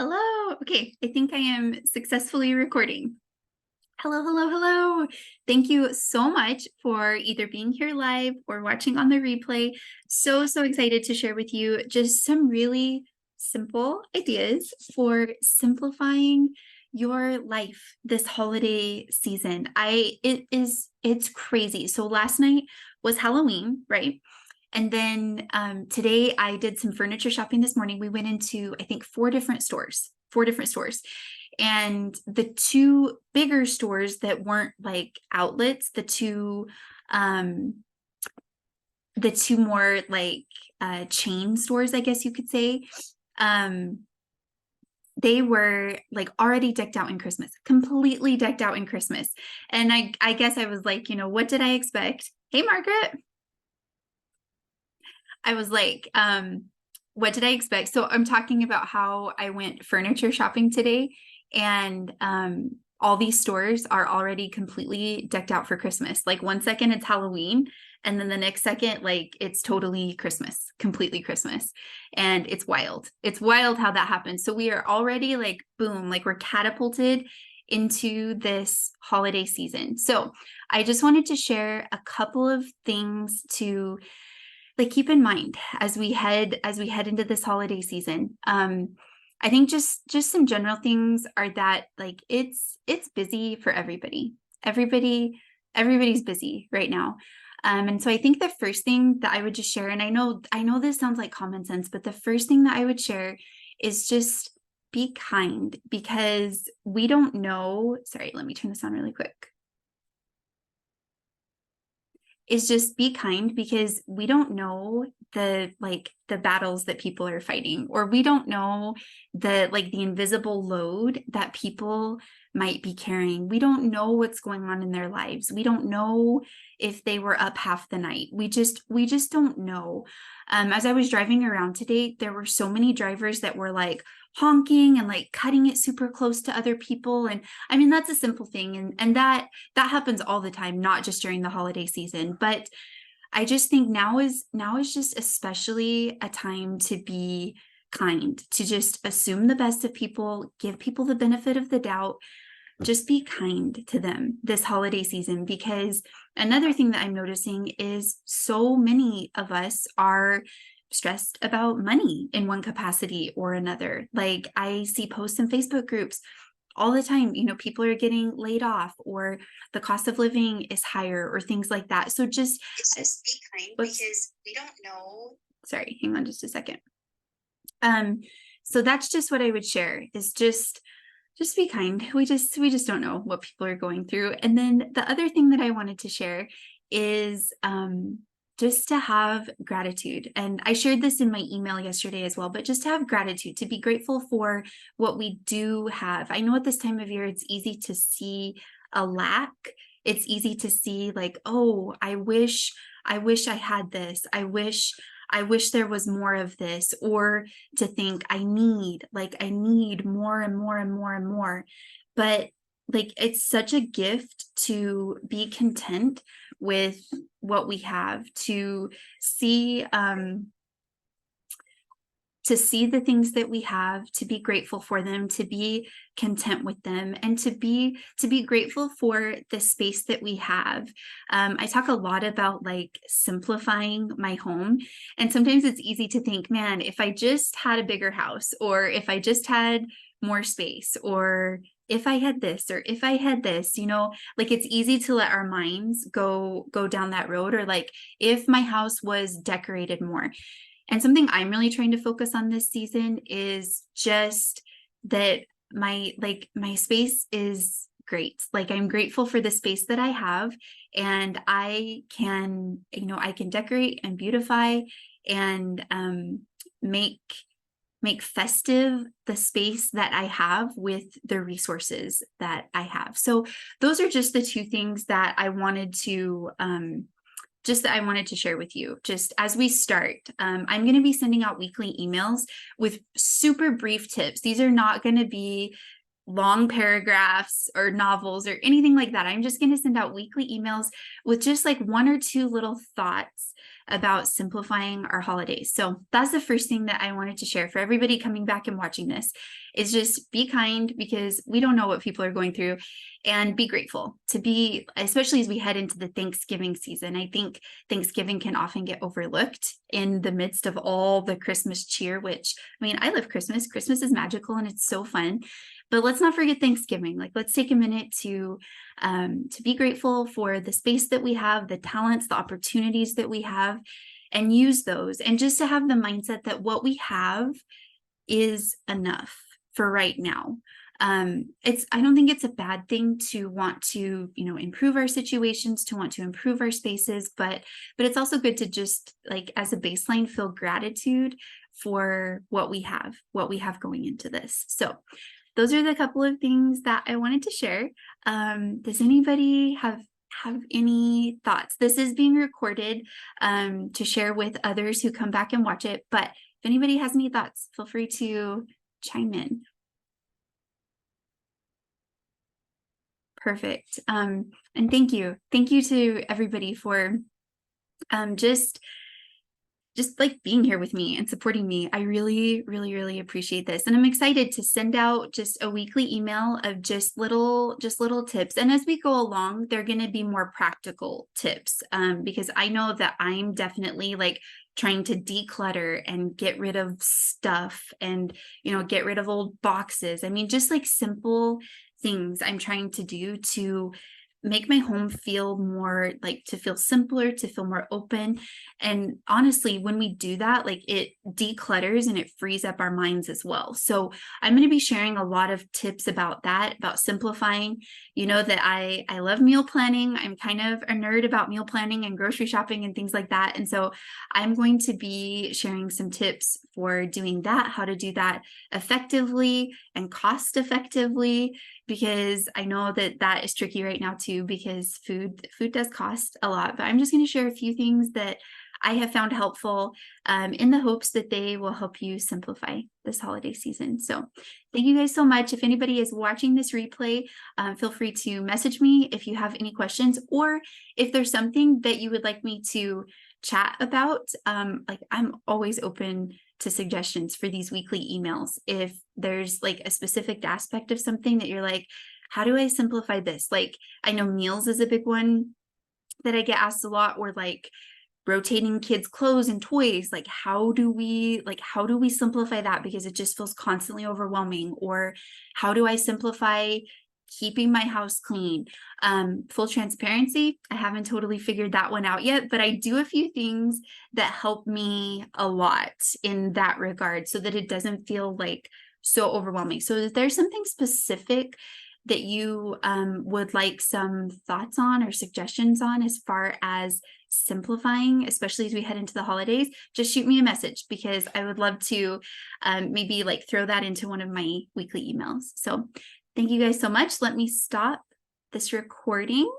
Hello. Okay, I think I am successfully recording. Hello, hello, hello. Thank you so much for either being here live or watching on the replay. So excited to share with you just some really simple ideas for simplifying your life this holiday season. It's crazy. So last night was Halloween, right? And then today I did some furniture shopping this morning. We went into, I think, four different stores. And the two bigger stores that weren't like outlets, the two more like chain stores, I guess you could say, um, they were like already decked out in Christmas, completely decked out in Christmas. And I guess I was like, what did I expect? Hey, Margaret. I was like, what did I expect? So I'm talking about how I went furniture shopping today, and all these stores are already completely decked out for Christmas. Like one second it's Halloween, and then the next second, like it's totally Christmas, completely Christmas. And it's wild. It's wild how that happens. So we are already like, boom, like we're catapulted into this holiday season. So I just wanted to share a couple of things to like keep in mind as we head into this holiday season. I think just some general things are that like it's busy for everybody. Everybody's busy right now. And so I think the first thing that I would just share, and I know this sounds like common sense, but the first thing that I would share is just be kind, because we don't know. Sorry, let me turn this on really quick. Is just be kind, because we don't know the battles that people are fighting, or we don't know the invisible load that people might be carrying. We don't know what's going on in their lives. We don't know if they were up half the night. We just don't know. As I was driving around today, there were so many drivers that were like honking and like cutting it super close to other people. And I mean, that's a simple thing. And that happens all the time, not just during the holiday season. But I just think now is just especially a time to be kind, to just assume the best of people, give people the benefit of the doubt, just be kind to them this holiday season. Because another thing that I'm noticing is so many of us are stressed about money in one capacity or another. Like I see posts in Facebook groups all the time, people are getting laid off, or the cost of living is higher, or things like that. So just be kind, because we don't know. Sorry, hang on just a second. So that's just what I would share, is just be kind. We just don't know what people are going through. And then the other thing that I wanted to share is just to have gratitude. And I shared this in my email yesterday as well, but just to have gratitude, to be grateful for what we do have. I know at this time of year, it's easy to see a lack. It's easy to see like, oh, I wish I had this. I wish there was more of this, or to think I need more and more and more and more. But like, it's such a gift to be content with what we have, to see the things that we have, to be grateful for them, to be content with them, and to be grateful for the space that we have. I talk a lot about like simplifying my home, and sometimes it's easy to think, man, if I just had a bigger house, or if I just had more space, or if I had this, or if I had this, like it's easy to let our minds go down that road, or like if my house was decorated more. And something I'm really trying to focus on this season is just that my space is great. Like I'm grateful for the space that I have, and I can decorate and beautify and make festive the space that I have with the resources that I have. So those are just the two things that I wanted to share with you just as we start. I'm going to be sending out weekly emails with super brief tips. These are not going to be long paragraphs or novels or anything like that. I'm just going to send out weekly emails with just like one or two little thoughts about simplifying our holidays. So that's the first thing that I wanted to share for everybody coming back and watching this, is just be kind, because we don't know what people are going through, and be grateful. To be, especially as we head into the Thanksgiving season, I think Thanksgiving can often get overlooked in the midst of all the Christmas cheer, which, I mean, I love Christmas. Christmas is magical and it's so fun. But let's not forget Thanksgiving. Like, let's take a minute to be grateful for the space that we have, the talents, the opportunities that we have, and use those. And just to have the mindset that what we have is enough for right now. I don't think it's a bad thing to want to, improve our situations, to want to improve our spaces, but it's also good to just, like, as a baseline, feel gratitude for what we have going into this. So those are the couple of things that I wanted to share. Does anybody have any thoughts? This is being recorded to share with others who come back and watch it, but if anybody has any thoughts, feel free to chime in. Perfect. And thank you to everybody for just like being here with me and supporting me. I really, really, really appreciate this. And I'm excited to send out just a weekly email of just little tips. And as we go along, they're going to be more practical tips, because I know that I'm definitely like trying to declutter and get rid of stuff and, get rid of old boxes. I mean, just like simple things I'm trying to do to make my home feel more like, to feel simpler, to feel more open. And honestly, when we do that, like, it declutters and it frees up our minds as well. So I'm going to be sharing a lot of tips about that, about simplifying. You know that I love meal planning. I'm kind of a nerd about meal planning and grocery shopping and things like that. And so I'm going to be sharing some tips for doing that, how to do that effectively and cost effectively, because I know that is tricky right now too, because food does cost a lot. But I'm just going to share a few things that I have found helpful, in the hopes that they will help you simplify this holiday season. So thank you guys so much. If anybody is watching this replay, feel free to message me if you have any questions, or if there's something that you would like me to chat about. Like, I'm always open to suggestions for these weekly emails. If there's like a specific aspect of something that you're like, how do I simplify this? Like, I know meals is a big one that I get asked a lot, or like rotating kids' clothes and toys. Like, how do we simplify that? Because it just feels constantly overwhelming. Or how do I simplify keeping my house clean? Full transparency, I haven't totally figured that one out yet, but I do a few things that help me a lot in that regard, so that it doesn't feel like so overwhelming. So if there's something specific that you would like some thoughts on or suggestions on as far as simplifying, especially as we head into the holidays, just shoot me a message, because I would love to maybe like throw that into one of my weekly emails. So thank you guys so much. Let me stop this recording.